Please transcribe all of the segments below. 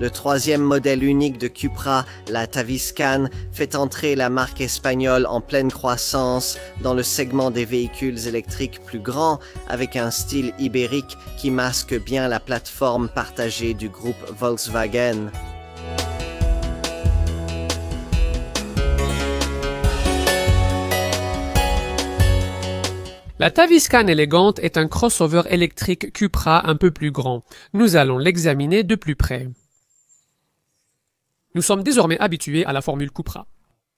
Le troisième modèle unique de Cupra, la Taviscan, fait entrer la marque espagnole en pleine croissance dans le segment des véhicules électriques plus grands, avec un style ibérique qui masque bien la plateforme partagée du groupe Volkswagen. La Taviscan élégante est un crossover électrique Cupra un peu plus grand. Nous allons l'examiner de plus près. Nous sommes désormais habitués à la formule Cupra.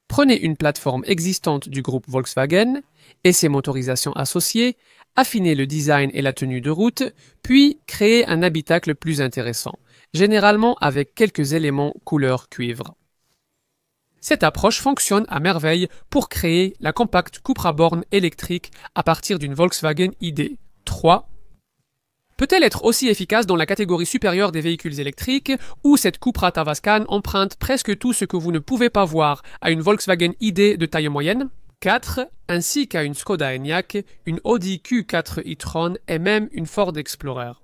Prenez une plateforme existante du groupe Volkswagen et ses motorisations associées, affinez le design et la tenue de route, puis créez un habitacle plus intéressant, généralement avec quelques éléments couleur cuivre. Cette approche fonctionne à merveille pour créer la compacte Cupra Born électrique à partir d'une Volkswagen ID3. Peut-elle être aussi efficace dans la catégorie supérieure des véhicules électriques, où cette Cupra Taviscan emprunte presque tout ce que vous ne pouvez pas voir à une Volkswagen ID de taille moyenne? 4, ainsi qu'à une Skoda Enyaq, une Audi Q4 e-tron et même une Ford Explorer.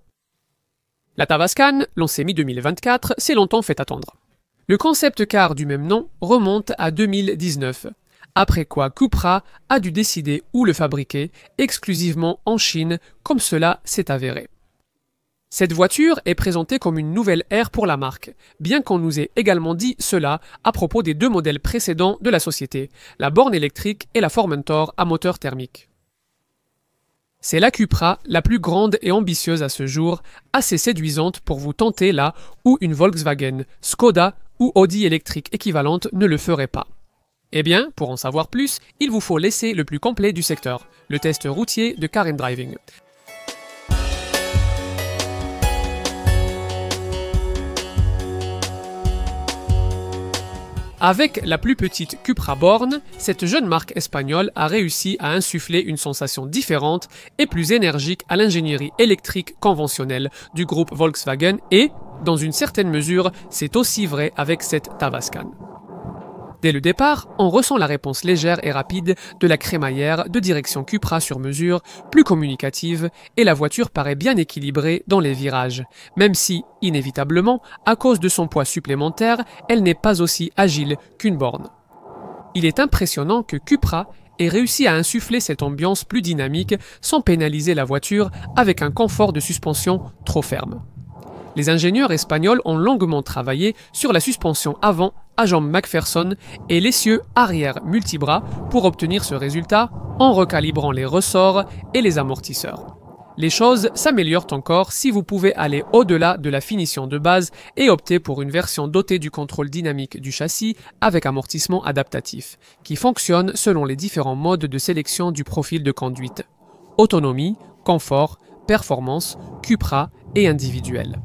La Taviscan, lancée mi-2024, s'est longtemps fait attendre. Le concept car du même nom remonte à 2019, après quoi Cupra a dû décider où le fabriquer, exclusivement en Chine, comme cela s'est avéré. Cette voiture est présentée comme une nouvelle ère pour la marque, bien qu'on nous ait également dit cela à propos des deux modèles précédents de la société, la borne électrique et la Formentor à moteur thermique. C'est la Cupra la plus grande et ambitieuse à ce jour, assez séduisante pour vous tenter là où une Volkswagen, Skoda ou Audi électrique équivalente ne le ferait pas. Eh bien, pour en savoir plus, il vous faut l'essai le plus complet du secteur, le test routier de Car and Driving. Avec la plus petite Cupra Born, cette jeune marque espagnole a réussi à insuffler une sensation différente et plus énergique à l'ingénierie électrique conventionnelle du groupe Volkswagen et, dans une certaine mesure, c'est aussi vrai avec cette Taviscan. Dès le départ, on ressent la réponse légère et rapide de la crémaillère de direction Cupra sur mesure, plus communicative, et la voiture paraît bien équilibrée dans les virages, même si, inévitablement, à cause de son poids supplémentaire, elle n'est pas aussi agile qu'une borne. Il est impressionnant que Cupra ait réussi à insuffler cette ambiance plus dynamique sans pénaliser la voiture avec un confort de suspension trop ferme. Les ingénieurs espagnols ont longuement travaillé sur la suspension avant à jambes McPherson et l'essieu arrière multibras pour obtenir ce résultat en recalibrant les ressorts et les amortisseurs. Les choses s'améliorent encore si vous pouvez aller au-delà de la finition de base et opter pour une version dotée du contrôle dynamique du châssis avec amortissement adaptatif, qui fonctionne selon les différents modes de sélection du profil de conduite: autonomie, confort, performance, Cupra et individuel.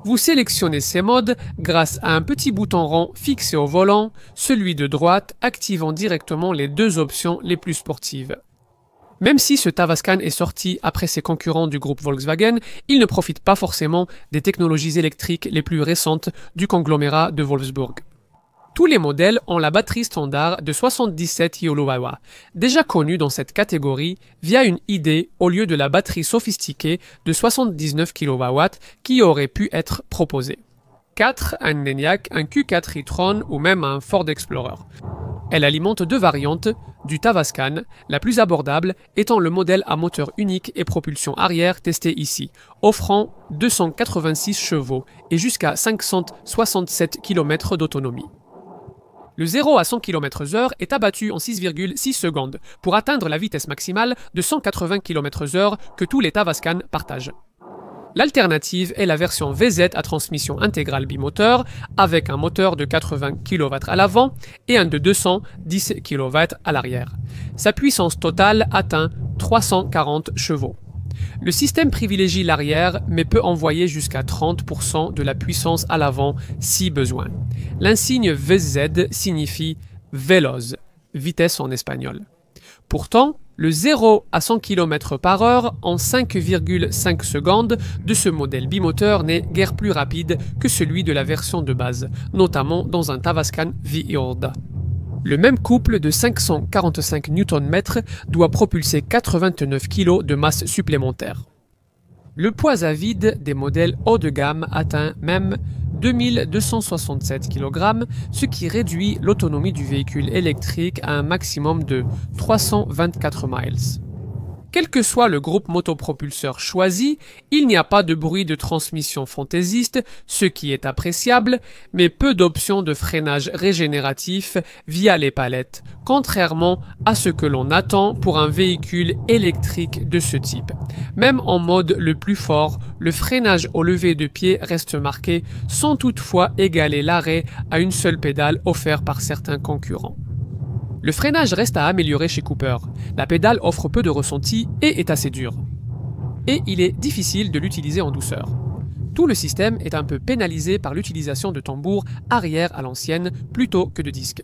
Vous sélectionnez ces modes grâce à un petit bouton rond fixé au volant, celui de droite activant directement les deux options les plus sportives. Même si ce Taviscan est sorti après ses concurrents du groupe Volkswagen, il ne profite pas forcément des technologies électriques les plus récentes du conglomérat de Wolfsburg. Tous les modèles ont la batterie standard de 77 kWh, déjà connue dans cette catégorie via une ID au lieu de la batterie sophistiquée de 79 kW qui aurait pu être proposée. 4, un Enyaq, un Q4 e-tron ou même un Ford Explorer. Elle alimente deux variantes du Taviscan, la plus abordable étant le modèle à moteur unique et propulsion arrière testé ici, offrant 286 chevaux et jusqu'à 567 km d'autonomie. Le 0 à 100 km/h est abattu en 6,6 secondes pour atteindre la vitesse maximale de 180 km/h que tous les Taviscan partagent. L'alternative est la version VZ à transmission intégrale bimoteur avec un moteur de 80 kW à l'avant et un de 210 kW à l'arrière. Sa puissance totale atteint 340 chevaux. Le système privilégie l'arrière mais peut envoyer jusqu'à 30% de la puissance à l'avant si besoin. L'insigne VZ signifie veloz, vitesse en espagnol. Pourtant, le 0 à 100 km/h en 5,5 secondes de ce modèle bimoteur n'est guère plus rapide que celui de la version de base, notamment dans un Taviscan V-Ord. Le même couple de 545 Nm doit propulser 89 kg de masse supplémentaire. Le poids à vide des modèles haut de gamme atteint même 2267 kg, ce qui réduit l'autonomie du véhicule électrique à un maximum de 324 miles. Quel que soit le groupe motopropulseur choisi, il n'y a pas de bruit de transmission fantaisiste, ce qui est appréciable, mais peu d'options de freinage régénératif via les palettes, contrairement à ce que l'on attend pour un véhicule électrique de ce type. Même en mode le plus fort, le freinage au lever de pied reste marqué, sans toutefois égaler l'arrêt à une seule pédale offert par certains concurrents. Le freinage reste à améliorer chez Cooper. La pédale offre peu de ressenti et est assez dure. Et il est difficile de l'utiliser en douceur. Tout le système est un peu pénalisé par l'utilisation de tambours arrière à l'ancienne plutôt que de disques.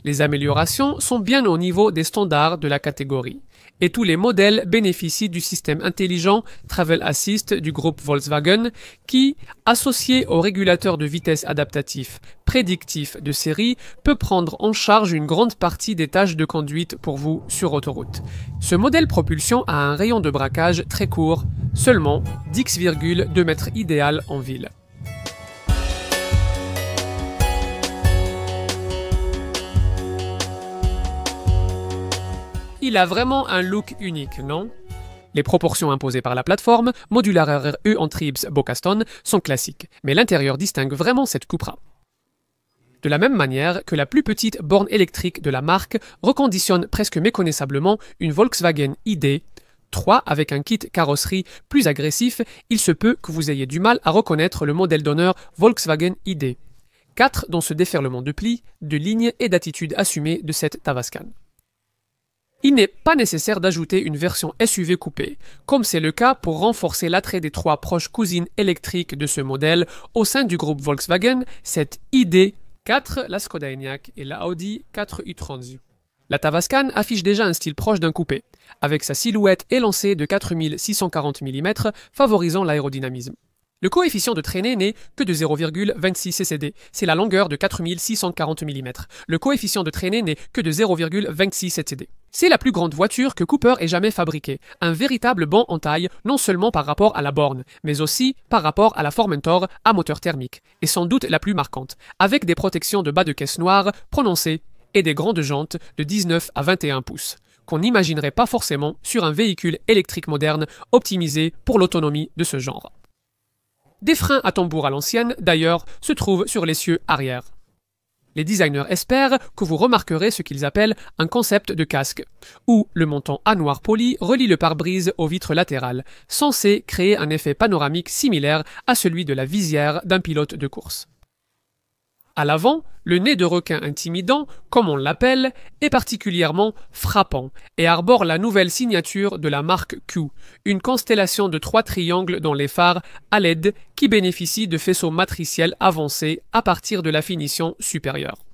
Les améliorations sont bien au niveau des standards de la catégorie. Et tous les modèles bénéficient du système intelligent Travel Assist du groupe Volkswagen qui, associé au régulateur de vitesse adaptatif prédictif de série, peut prendre en charge une grande partie des tâches de conduite pour vous sur autoroute. Ce modèle propulsion a un rayon de braquage très court, seulement 10,2 mètres idéal en ville. Il a vraiment un look unique, non? Les proportions imposées par la plateforme, Modular RRE Antriebs Bocaston, sont classiques, mais l'intérieur distingue vraiment cette Cupra. De la même manière que la plus petite borne électrique de la marque reconditionne presque méconnaissablement une Volkswagen ID3 avec un kit carrosserie plus agressif, il se peut que vous ayez du mal à reconnaître le modèle d'honneur Volkswagen ID4 dans ce déferlement de plis, de lignes et d'attitude assumée de cette Tavascan. Il n'est pas nécessaire d'ajouter une version SUV coupée, comme c'est le cas pour renforcer l'attrait des trois proches cousines électriques de ce modèle au sein du groupe Volkswagen, cette ID4, la Skoda Enyaq et la Audi 4 e-tron. La Tavascan affiche déjà un style proche d'un coupé, avec sa silhouette élancée de 4640 mm, favorisant l'aérodynamisme. Le coefficient de traînée n'est que de 0,26 ccd, c'est la longueur de 4640 mm. Le coefficient de traînée n'est que de 0,26 ccd. C'est la plus grande voiture que Cooper ait jamais fabriquée, un véritable bond en taille non seulement par rapport à la borne, mais aussi par rapport à la Formentor à moteur thermique, et sans doute la plus marquante, avec des protections de bas de caisse noires prononcées et des grandes jantes de 19 à 21 pouces, qu'on n'imaginerait pas forcément sur un véhicule électrique moderne optimisé pour l'autonomie de ce genre. Des freins à tambour à l'ancienne, d'ailleurs, se trouvent sur l'essieu arrière. Les designers espèrent que vous remarquerez ce qu'ils appellent un concept de casque, où le montant A noir poli relie le pare-brise aux vitres latérales, censé créer un effet panoramique similaire à celui de la visière d'un pilote de course. À l'avant, le nez de requin intimidant, comme on l'appelle, est particulièrement frappant et arbore la nouvelle signature de la marque Q, une constellation de 3 triangles dans les phares à LED qui bénéficient de faisceaux matriciels avancés à partir de la finition supérieure.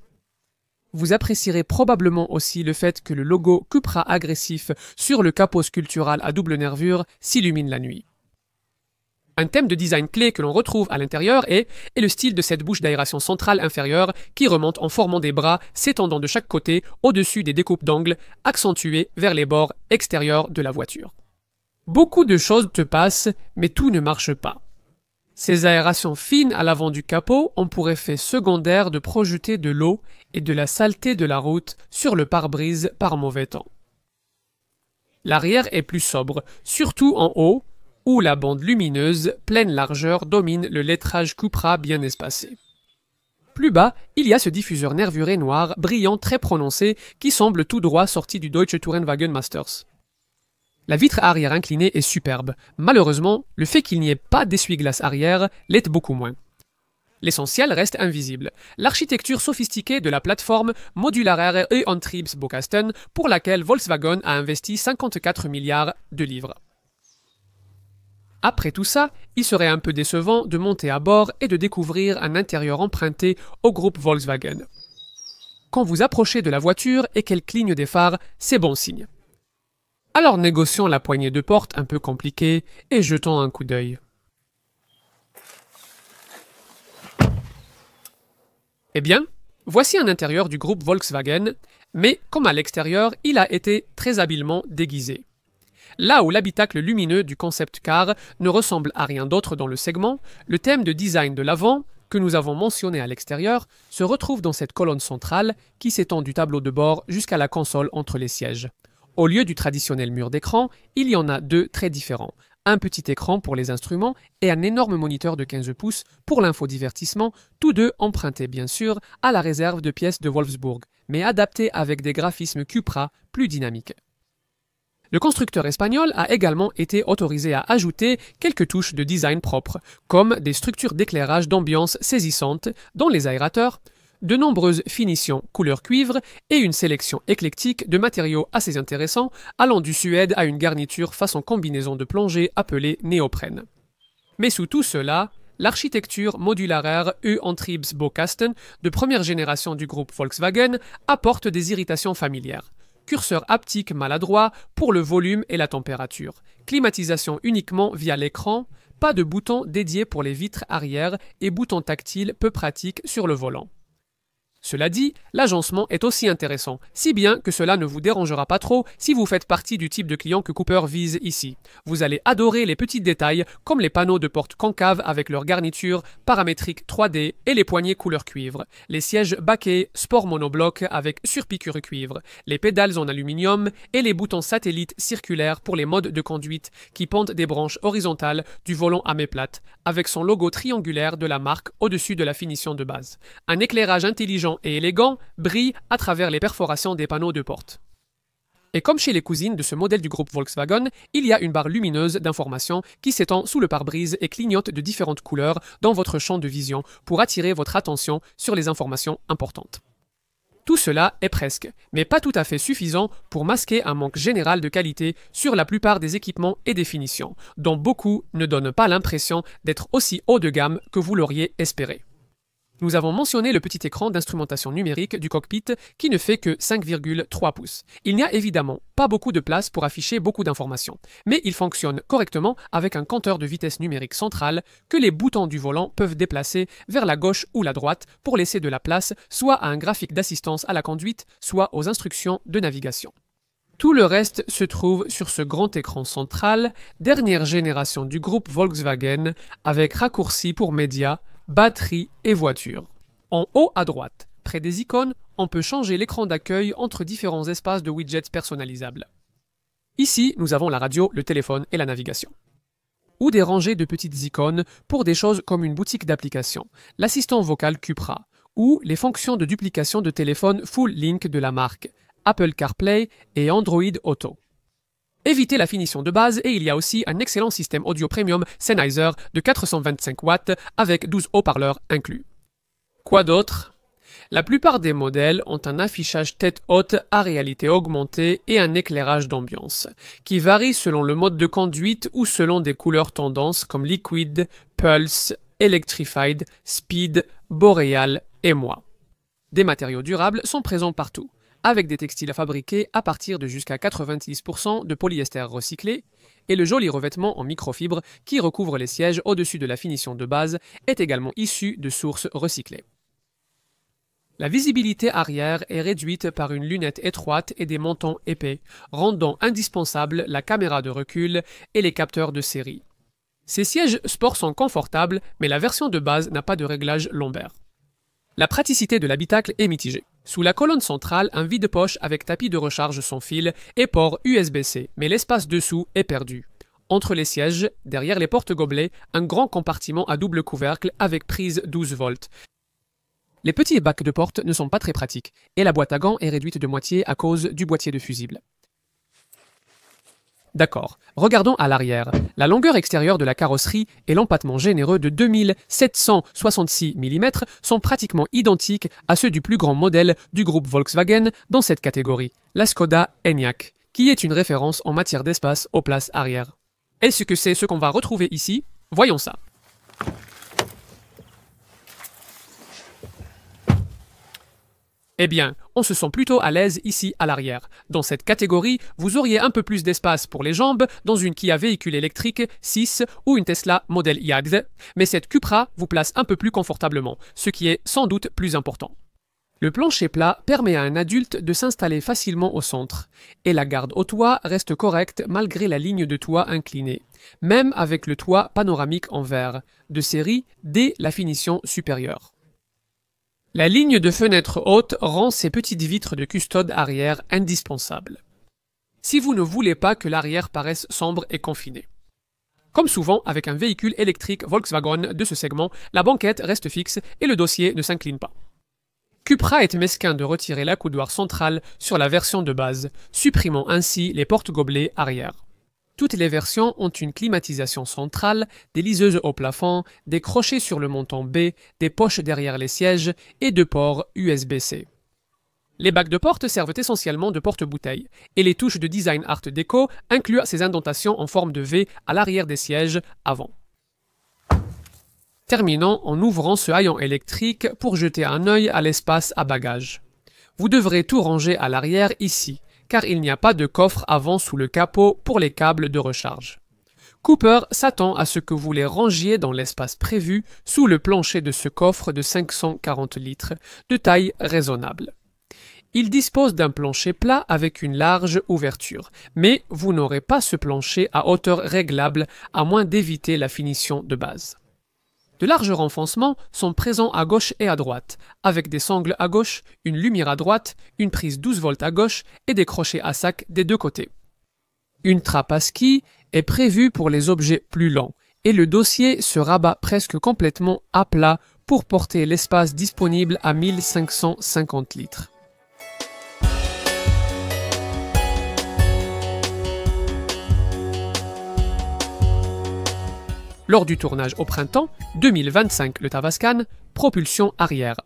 Vous apprécierez probablement aussi le fait que le logo Cupra agressif sur le capot sculptural à double nervure s'illumine la nuit. Un thème de design clé que l'on retrouve à l'intérieur est le style de cette bouche d'aération centrale inférieure qui remonte en formant des bras s'étendant de chaque côté au-dessus des découpes d'angles accentuées vers les bords extérieurs de la voiture. Beaucoup de choses te passent, mais tout ne marche pas. Ces aérations fines à l'avant du capot ont pour effet secondaire de projeter de l'eau et de la saleté de la route sur le pare-brise par mauvais temps. L'arrière est plus sobre, surtout en haut, où la bande lumineuse, pleine largeur, domine le lettrage Cupra bien espacé. Plus bas, il y a ce diffuseur nervuré noir, brillant très prononcé, qui semble tout droit sorti du Deutsche Tourenwagen Masters. La vitre arrière inclinée est superbe. Malheureusement, le fait qu'il n'y ait pas d'essuie-glace arrière l'est beaucoup moins. L'essentiel reste invisible. L'architecture sophistiquée de la plateforme Modular RRE Antriebs Bocaston, pour laquelle Volkswagen a investi 54 milliards de livres. Après tout ça, il serait un peu décevant de monter à bord et de découvrir un intérieur emprunté au groupe Volkswagen. Quand vous approchez de la voiture et qu'elle cligne des phares, c'est bon signe. Alors négocions la poignée de porte un peu compliquée et jetons un coup d'œil. Eh bien, voici un intérieur du groupe Volkswagen, mais comme à l'extérieur, il a été très habilement déguisé. Là où l'habitacle lumineux du concept car ne ressemble à rien d'autre dans le segment, le thème de design de l'avant, que nous avons mentionné à l'extérieur, se retrouve dans cette colonne centrale qui s'étend du tableau de bord jusqu'à la console entre les sièges. Au lieu du traditionnel mur d'écran, il y en a deux très différents. Un petit écran pour les instruments et un énorme moniteur de 15 pouces pour l'infodivertissement, tous deux empruntés bien sûr à la réserve de pièces de Wolfsburg, mais adaptés avec des graphismes Cupra plus dynamiques. Le constructeur espagnol a également été autorisé à ajouter quelques touches de design propres, comme des structures d'éclairage d'ambiance saisissantes dans les aérateurs, de nombreuses finitions couleur cuivre et une sélection éclectique de matériaux assez intéressants allant du suède à une garniture façon combinaison de plongée appelée néoprène. Mais sous tout cela, l'architecture modularaire U-Antriebsbaukasten de première génération du groupe Volkswagen apporte des irritations familières. Curseur haptique maladroit pour le volume et la température, climatisation uniquement via l'écran, pas de bouton dédié pour les vitres arrière et bouton tactile peu pratique sur le volant. Cela dit, l'agencement est aussi intéressant, si bien que cela ne vous dérangera pas trop si vous faites partie du type de client que Cooper vise ici. Vous allez adorer les petits détails comme les panneaux de porte concaves avec leur garniture paramétrique 3D et les poignées couleur cuivre, les sièges baquets sport monobloc avec surpiqûre cuivre, les pédales en aluminium et les boutons satellites circulaires pour les modes de conduite qui pendent des branches horizontales du volant à main plate avec son logo triangulaire de la marque au-dessus de la finition de base. Un éclairage intelligent et élégant brille à travers les perforations des panneaux de porte. Et comme chez les cousines de ce modèle du groupe Volkswagen, il y a une barre lumineuse d'information qui s'étend sous le pare-brise et clignote de différentes couleurs dans votre champ de vision pour attirer votre attention sur les informations importantes. Tout cela est presque, mais pas tout à fait suffisant pour masquer un manque général de qualité sur la plupart des équipements et des finitions, dont beaucoup ne donnent pas l'impression d'être aussi haut de gamme que vous l'auriez espéré. Nous avons mentionné le petit écran d'instrumentation numérique du cockpit qui ne fait que 5,3 pouces. Il n'y a évidemment pas beaucoup de place pour afficher beaucoup d'informations, mais il fonctionne correctement avec un compteur de vitesse numérique central que les boutons du volant peuvent déplacer vers la gauche ou la droite pour laisser de la place soit à un graphique d'assistance à la conduite, soit aux instructions de navigation. Tout le reste se trouve sur ce grand écran central, dernière génération du groupe Volkswagen, avec raccourci pour médias, batterie et voiture. En haut à droite, près des icônes, on peut changer l'écran d'accueil entre différents espaces de widgets personnalisables. Ici, nous avons la radio, le téléphone et la navigation. Ou des rangées de petites icônes pour des choses comme une boutique d'applications, l'assistant vocal Cupra, ou les fonctions de duplication de téléphone Full Link de la marque, Apple CarPlay et Android Auto. Évitez la finition de base et il y a aussi un excellent système audio premium Sennheiser de 425 watts avec 12 haut-parleurs inclus. Quoi d'autre ? La plupart des modèles ont un affichage tête haute à réalité augmentée et un éclairage d'ambiance, qui varie selon le mode de conduite ou selon des couleurs tendances comme Liquid, Pulse, Electrified, Speed, Boreal et Moi. Des matériaux durables sont présents partout, avec des textiles fabriqués à partir de jusqu'à 90% de polyester recyclé, et le joli revêtement en microfibre qui recouvre les sièges au-dessus de la finition de base est également issu de sources recyclées. La visibilité arrière est réduite par une lunette étroite et des mentons épais, rendant indispensable la caméra de recul et les capteurs de série. Ces sièges sport sont confortables, mais la version de base n'a pas de réglage lombaire. La praticité de l'habitacle est mitigée. Sous la colonne centrale, un vide-poche avec tapis de recharge sans fil et port USB-C, mais l'espace dessous est perdu. Entre les sièges, derrière les porte-gobelets, un grand compartiment à double couvercle avec prise 12 volts. Les petits bacs de porte ne sont pas très pratiques, et la boîte à gants est réduite de moitié à cause du boîtier de fusible. D'accord, regardons à l'arrière. La longueur extérieure de la carrosserie et l'empattement généreux de 2766 mm sont pratiquement identiques à ceux du plus grand modèle du groupe Volkswagen dans cette catégorie, la Skoda Enyaq, qui est une référence en matière d'espace aux places arrière. Est-ce que c'est ce qu'on va retrouver ici? Voyons ça. Eh bien, on se sent plutôt à l'aise ici à l'arrière. Dans cette catégorie, vous auriez un peu plus d'espace pour les jambes dans une Kia véhicule électrique 6 ou une Tesla modèle Yagd, mais cette Cupra vous place un peu plus confortablement, ce qui est sans doute plus important. Le plancher plat permet à un adulte de s'installer facilement au centre, et la garde au toit reste correcte malgré la ligne de toit inclinée, même avec le toit panoramique en verre, de série dès la finition supérieure. La ligne de fenêtre haute rend ces petites vitres de custode arrière indispensables. Si vous ne voulez pas que l'arrière paraisse sombre et confiné. Comme souvent avec un véhicule électrique Volkswagen de ce segment, la banquette reste fixe et le dossier ne s'incline pas. Cupra est mesquin de retirer l'accoudoir central sur la version de base, supprimant ainsi les porte-gobelets arrière. Toutes les versions ont une climatisation centrale, des liseuses au plafond, des crochets sur le montant B, des poches derrière les sièges et deux ports USB-C. Les bacs de porte servent essentiellement de porte-bouteilles, et les touches de design art déco incluent ces indentations en forme de V à l'arrière des sièges avant. Terminons en ouvrant ce haillon électrique pour jeter un œil à l'espace à bagages. Vous devrez tout ranger à l'arrière ici, car il n'y a pas de coffre avant sous le capot pour les câbles de recharge. Cooper s'attend à ce que vous les rangiez dans l'espace prévu sous le plancher de ce coffre de 540 litres, de taille raisonnable. Il dispose d'un plancher plat avec une large ouverture, mais vous n'aurez pas ce plancher à hauteur réglable à moins d'éviter la finition de base. De larges renfoncements sont présents à gauche et à droite, avec des sangles à gauche, une lumière à droite, une prise 12 volts à gauche et des crochets à sac des deux côtés. Une trappe à ski est prévue pour les objets plus lents, et le dossier se rabat presque complètement à plat pour porter l'espace disponible à 1550 litres. Lors du tournage au printemps 2025, le Tavascan, propulsion arrière.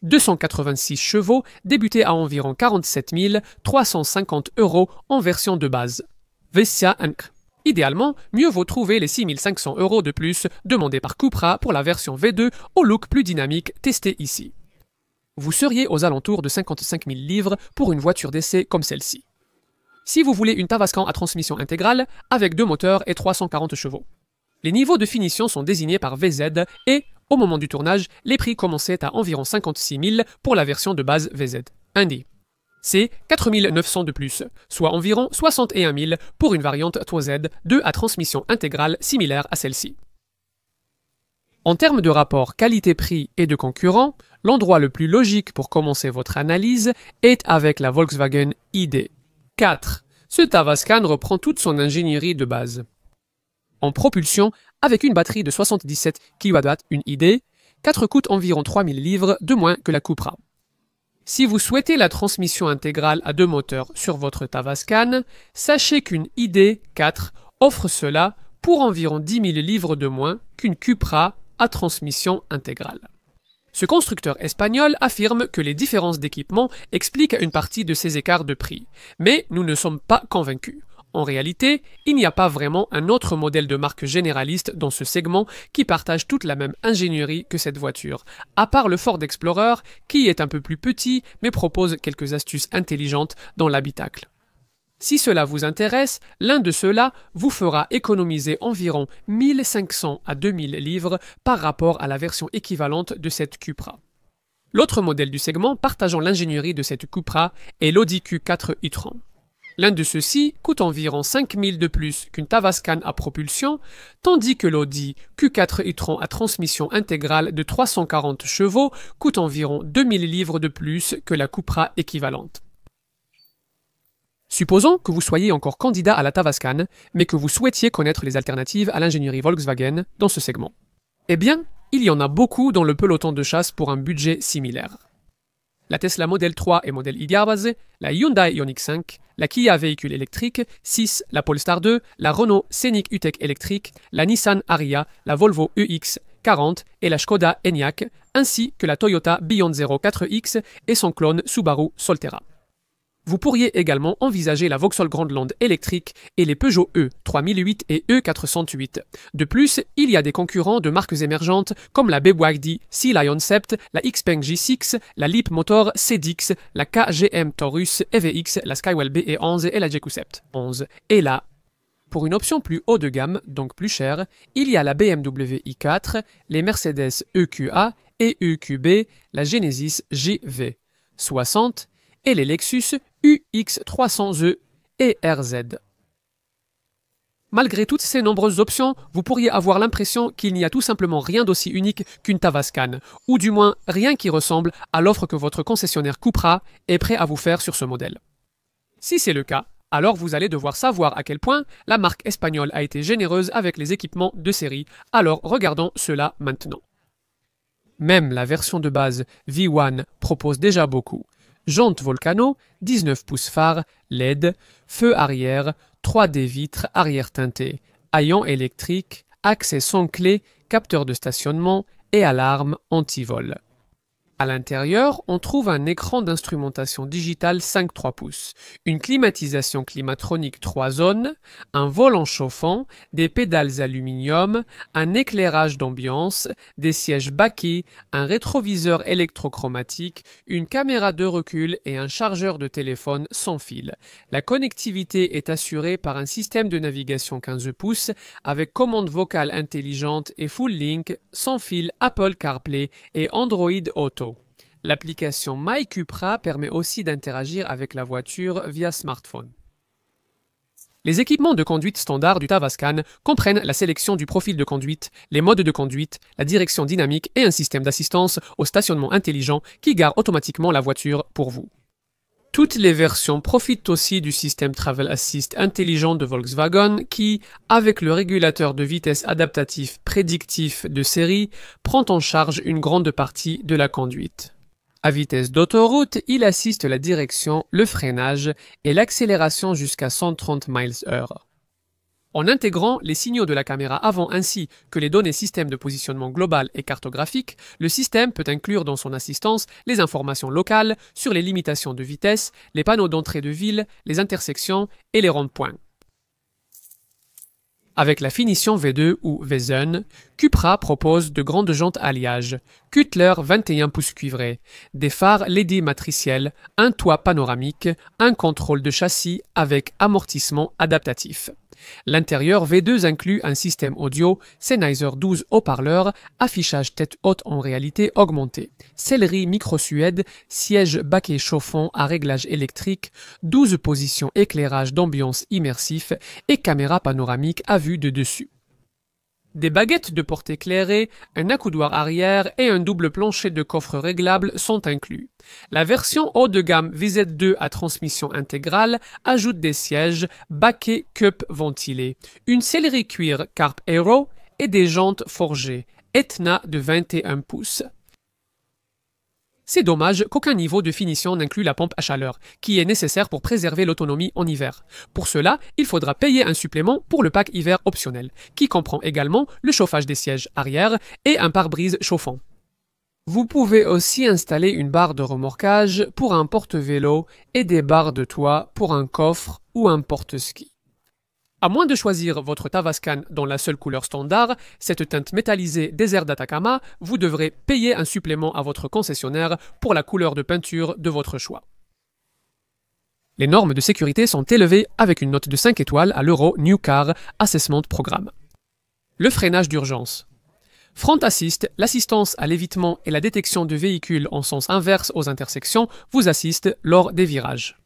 286 chevaux, débuté à environ 47 350 € en version de base. Vestia Ankr. Idéalement, mieux vaut trouver les 6 500 € de plus demandés par Cupra pour la version V2 au look plus dynamique testé ici. Vous seriez aux alentours de 55 000 livres pour une voiture d'essai comme celle-ci. Si vous voulez une Tavascan à transmission intégrale, avec 2 moteurs et 340 chevaux. Les niveaux de finition sont désignés par VZ et, au moment du tournage, les prix commençaient à environ 56 000 pour la version de base VZ. Indie. C'est 4 900 de plus, soit environ 61 000 pour une variante 3Z 2 à transmission intégrale similaire à celle-ci. En termes de rapport qualité-prix et de concurrents, l'endroit le plus logique pour commencer votre analyse est avec la Volkswagen ID4. Ce Tavascan reprend toute son ingénierie de base. En propulsion, avec une batterie de 77 kW, une ID, 4 coûte environ 3000 livres de moins que la Cupra. Si vous souhaitez la transmission intégrale à 2 moteurs sur votre Tavascan, sachez qu'une ID4 offre cela pour environ 10 000 livres de moins qu'une Cupra à transmission intégrale. Ce constructeur espagnol affirme que les différences d'équipement expliquent une partie de ces écarts de prix, mais nous ne sommes pas convaincus. En réalité, il n'y a pas vraiment un autre modèle de marque généraliste dans ce segment qui partage toute la même ingénierie que cette voiture, à part le Ford Explorer qui est un peu plus petit mais propose quelques astuces intelligentes dans l'habitacle. Si cela vous intéresse, l'un de ceux-là vous fera économiser environ 1500 à 2000 livres par rapport à la version équivalente de cette Cupra. L'autre modèle du segment partageant l'ingénierie de cette Cupra est l'Audi Q4 e-tron. L'un de ceux-ci coûte environ 5 000 de plus qu'une Tavascan à propulsion, tandis que l'Audi Q4 e-tron à transmission intégrale de 340 chevaux coûte environ 2000 livres de plus que la Cupra équivalente. Supposons que vous soyez encore candidat à la Tavascan, mais que vous souhaitiez connaître les alternatives à l'ingénierie Volkswagen dans ce segment. Eh bien, il y en a beaucoup dans le peloton de chasse pour un budget similaire. La Tesla Model 3 et Model Y base, la Hyundai Ioniq 5, la Kia véhicule électrique 6, la Polestar 2, la Renault Scenic U-Tech électrique, la Nissan Ariya, la Volvo EX40 et la Skoda Enyaq, ainsi que la Toyota Beyond Zero 4X et son clone Subaru Solterra. Vous pourriez également envisager la Vauxhall Grandland électrique et les Peugeot E3008 et E408. De plus, il y a des concurrents de marques émergentes comme la BYD Sea Lion Sept, la Xpeng G6, la Leapmotor C10, la KGM Taurus EVX, la Skywell BE11 et la JQ-Sept 11. Et là, pour une option plus haut de gamme, donc plus chère, il y a la BMW i4, les Mercedes EQA et EQB, la Genesis GV. 60 et les Lexus UX300e et RZ. Malgré toutes ces nombreuses options, vous pourriez avoir l'impression qu'il n'y a tout simplement rien d'aussi unique qu'une Tavascan, ou du moins rien qui ressemble à l'offre que votre concessionnaire Cupra est prêt à vous faire sur ce modèle. Si c'est le cas, alors vous allez devoir savoir à quel point la marque espagnole a été généreuse avec les équipements de série, alors regardons cela maintenant. Même la version de base V1 propose déjà beaucoup. Jantes Volcano, 19 pouces phare, LED, feu arrière, 3D vitres arrière teintées, haillons électriques, accès sans clé, capteur de stationnement et alarme anti-vol. À l'intérieur, on trouve un écran d'instrumentation digitale 5,3 pouces, une climatisation climatronique 3 zones, un volant chauffant, des pédales aluminium, un éclairage d'ambiance, des sièges baquets, un rétroviseur électrochromatique, une caméra de recul et un chargeur de téléphone sans fil. La connectivité est assurée par un système de navigation 15 pouces avec commande vocale intelligente et full link sans fil Apple CarPlay et Android Auto. L'application MyCupra permet aussi d'interagir avec la voiture via smartphone. Les équipements de conduite standard du Tavascan comprennent la sélection du profil de conduite, les modes de conduite, la direction dynamique et un système d'assistance au stationnement intelligent qui gare automatiquement la voiture pour vous. Toutes les versions profitent aussi du système Travel Assist intelligent de Volkswagen qui, avec le régulateur de vitesse adaptatif prédictif de série, prend en charge une grande partie de la conduite. À vitesse d'autoroute, il assiste la direction, le freinage et l'accélération jusqu'à 130 mph. En intégrant les signaux de la caméra avant ainsi que les données système de positionnement global et cartographique, le système peut inclure dans son assistance les informations locales sur les limitations de vitesse, les panneaux d'entrée de ville, les intersections et les ronds-points. Avec la finition V2 ou V-Zone, Cupra propose de grandes jantes alliage, Cutler 21 pouces cuivrés, des phares LED matriciels, un toit panoramique, un contrôle de châssis avec amortissement adaptatif. L'intérieur V2 inclut un système audio, Sennheiser 12 haut-parleurs, affichage tête haute en réalité augmentée, sellerie micro-suède, siège baquet chauffant à réglage électrique, 12 positions éclairage d'ambiance immersif et caméra panoramique à vue de dessus. Des baguettes de porte éclairée, un accoudoir arrière et un double plancher de coffre réglable sont inclus. La version haut de gamme VZ2 à transmission intégrale ajoute des sièges baquet cup ventilés, une sellerie cuir Carp Aero et des jantes forgées, Etna de 21 pouces. C'est dommage qu'aucun niveau de finition n'inclut la pompe à chaleur, qui est nécessaire pour préserver l'autonomie en hiver. Pour cela, il faudra payer un supplément pour le pack hiver optionnel, qui comprend également le chauffage des sièges arrière et un pare-brise chauffant. Vous pouvez aussi installer une barre de remorquage pour un porte-vélo et des barres de toit pour un coffre ou un porte-ski. À moins de choisir votre Tavascan dans la seule couleur standard, cette teinte métallisée désert d'Atacama, vous devrez payer un supplément à votre concessionnaire pour la couleur de peinture de votre choix. Les normes de sécurité sont élevées avec une note de 5 étoiles à l'Euro New Car Assessment Programme. Le freinage d'urgence. Front Assist, l'assistance à l'évitement et la détection de véhicules en sens inverse aux intersections vous assiste lors des virages.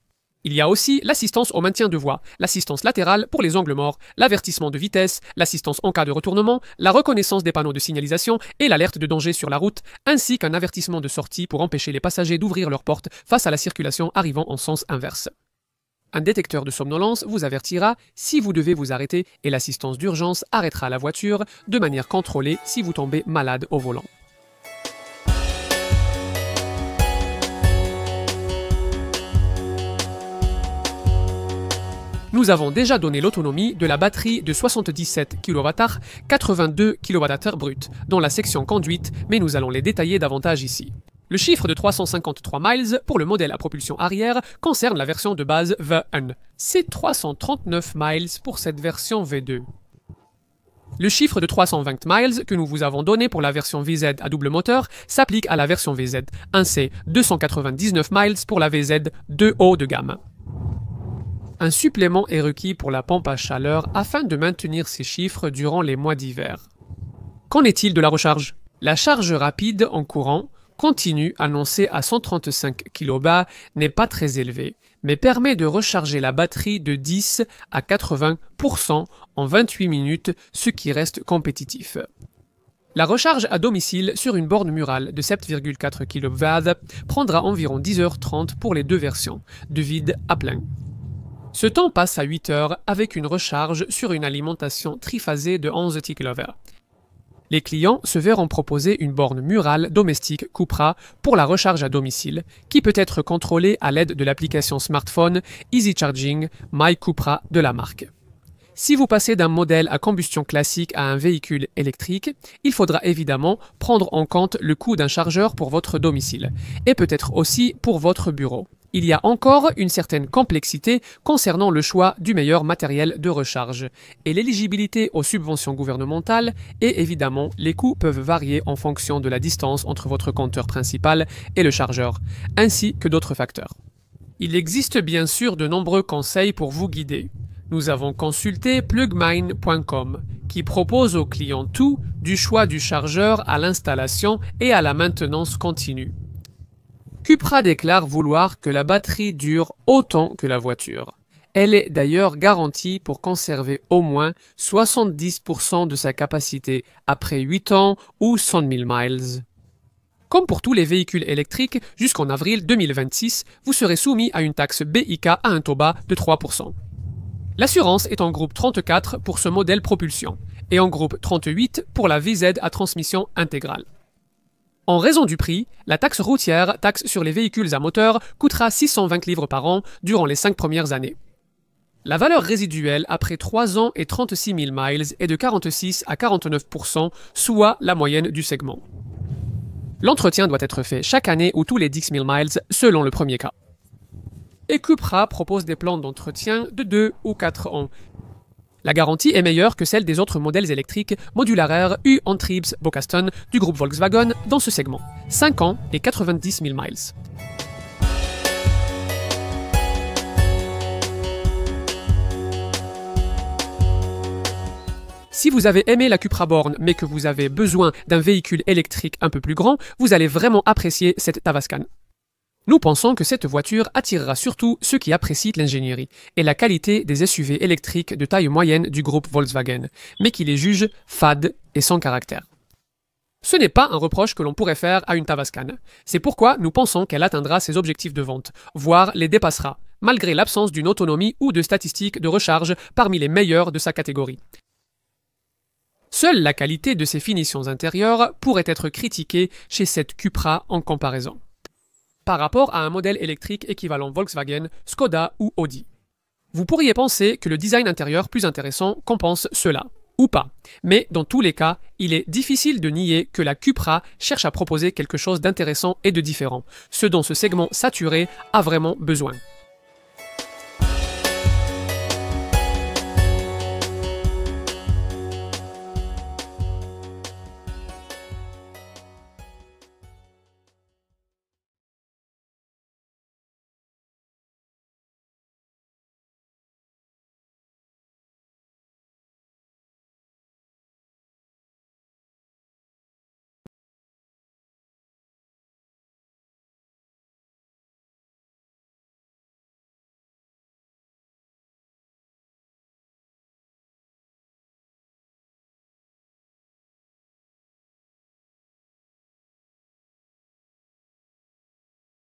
Il y a aussi l'assistance au maintien de voie, l'assistance latérale pour les angles morts, l'avertissement de vitesse, l'assistance en cas de retournement, la reconnaissance des panneaux de signalisation et l'alerte de danger sur la route, ainsi qu'un avertissement de sortie pour empêcher les passagers d'ouvrir leurs portes face à la circulation arrivant en sens inverse. Un détecteur de somnolence vous avertira si vous devez vous arrêter et l'assistance d'urgence arrêtera la voiture de manière contrôlée si vous tombez malade au volant. Nous avons déjà donné l'autonomie de la batterie de 77 kWh, 82 kWh brut, dans la section conduite, mais nous allons les détailler davantage ici. Le chiffre de 353 miles pour le modèle à propulsion arrière concerne la version de base V1. C'est 339 miles pour cette version V2. Le chiffre de 320 miles que nous vous avons donné pour la version VZ à double moteur s'applique à la version VZ. C'est 299 miles pour la VZ 2 haut de gamme. Un supplément est requis pour la pompe à chaleur afin de maintenir ces chiffres durant les mois d'hiver. Qu'en est-il de la recharge? La charge rapide en courant continu annoncé à 135 kWh n'est pas très élevé, mais permet de recharger la batterie de 10 à 80% en 28 minutes, ce qui reste compétitif. La recharge à domicile sur une borne murale de 7,4 kW prendra environ 10h30 pour les deux versions, de vide à plein. Ce temps passe à 8 heures avec une recharge sur une alimentation triphasée de 11 kW. Les clients se verront proposer une borne murale domestique Cupra pour la recharge à domicile, qui peut être contrôlée à l'aide de l'application smartphone Easy Charging My Cupra de la marque. Si vous passez d'un modèle à combustion classique à un véhicule électrique, il faudra évidemment prendre en compte le coût d'un chargeur pour votre domicile, et peut-être aussi pour votre bureau. Il y a encore une certaine complexité concernant le choix du meilleur matériel de recharge, et l'éligibilité aux subventions gouvernementales, et évidemment les coûts peuvent varier en fonction de la distance entre votre compteur principal et le chargeur, ainsi que d'autres facteurs. Il existe bien sûr de nombreux conseils pour vous guider. Nous avons consulté plugmine.com, qui propose aux clients tout du choix du chargeur à l'installation et à la maintenance continue. Cupra déclare vouloir que la batterie dure autant que la voiture. Elle est d'ailleurs garantie pour conserver au moins 70% de sa capacité après 8 ans ou 100 000 miles. Comme pour tous les véhicules électriques, jusqu'en avril 2026, vous serez soumis à une taxe BIK à un taux bas de 3%. L'assurance est en groupe 34 pour ce modèle propulsion et en groupe 38 pour la VZ à transmission intégrale. En raison du prix, la taxe routière, taxe sur les véhicules à moteur, coûtera 620 livres par an durant les 5 premières années. La valeur résiduelle après 3 ans et 36 000 miles est de 46 à 49%, soit la moyenne du segment. L'entretien doit être fait chaque année ou tous les 10 000 miles selon le premier cas. Et Cupra propose des plans d'entretien de 2 ou 4 ans. La garantie est meilleure que celle des autres modèles électriques modularaires U-Antriebs Bocaston du groupe Volkswagen dans ce segment, 5 ans et 90 000 miles. Si vous avez aimé la Cupra Born mais que vous avez besoin d'un véhicule électrique un peu plus grand, vous allez vraiment apprécier cette Tavascan. Nous pensons que cette voiture attirera surtout ceux qui apprécient l'ingénierie et la qualité des SUV électriques de taille moyenne du groupe Volkswagen, mais qui les jugent fades et sans caractère. Ce n'est pas un reproche que l'on pourrait faire à une Tavascan. C'est pourquoi nous pensons qu'elle atteindra ses objectifs de vente, voire les dépassera, malgré l'absence d'une autonomie ou de statistiques de recharge parmi les meilleures de sa catégorie. Seule la qualité de ses finitions intérieures pourrait être critiquée chez cette Cupra en comparaison, par rapport à un modèle électrique équivalent Volkswagen, Skoda ou Audi. Vous pourriez penser que le design intérieur plus intéressant compense cela, ou pas, mais dans tous les cas, il est difficile de nier que la Cupra cherche à proposer quelque chose d'intéressant et de différent, ce dont ce segment saturé a vraiment besoin.